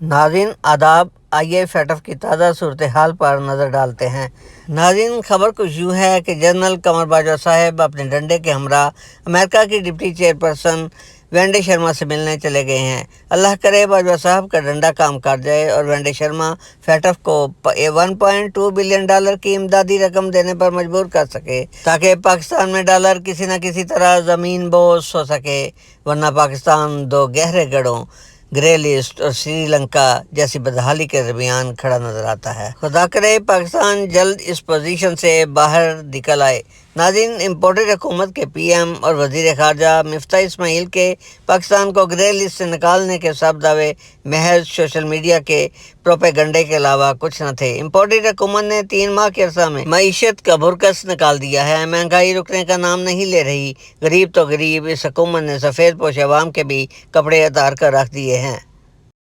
नाज़रीन आदाब, आइए फैटफ की ताज़ा सूरत हाल पर नज़र डालते हैं। नाज़रीन, खबर कुछ यूँ है कि जनरल कमर बाजवा साहब अपने डंडे के हमरा अमेरिका की डिप्टी चेयरपर्सन वेंडी शर्मा से मिलने चले गए हैं। अल्लाह करे बाजवा साहब का डंडा काम कर जाए और वेंडी शर्मा फैटफ को $1.2 बिलियन की इमदादी रकम देने पर मजबूर कर सके, ताकि पाकिस्तान में डॉलर किसी न किसी तरह ज़मीन बोस हो सके, वरना पाकिस्तान दो गहरे गढ़ों ग्रे लिस्ट और श्रीलंका जैसी बदहाली के दरमियान खड़ा नजर आता है। खुदा करे पाकिस्तान जल्द इस पोजीशन से बाहर निकल आए। नाज़रीन, इम्पोर्टेड हुकूमत के पीएम और वज़ीर ख़ारजा मिफ्ताह इस्माइल के पाकिस्तान को ग्रे लिस्ट से निकालने के सब दावे महज सोशल मीडिया के प्रोपेगंडे के अलावा कुछ न थे। इम्पोर्टेड हुकूमत ने 3 माह के अरसा में मईशत का भुरकस निकाल दिया है। महंगाई रुकने का नाम नहीं ले रही। गरीब तो गरीब, इस हुकूमत ने सफ़ेद पोश अवाम के भी कपड़े उतार कर रख दिए हैं।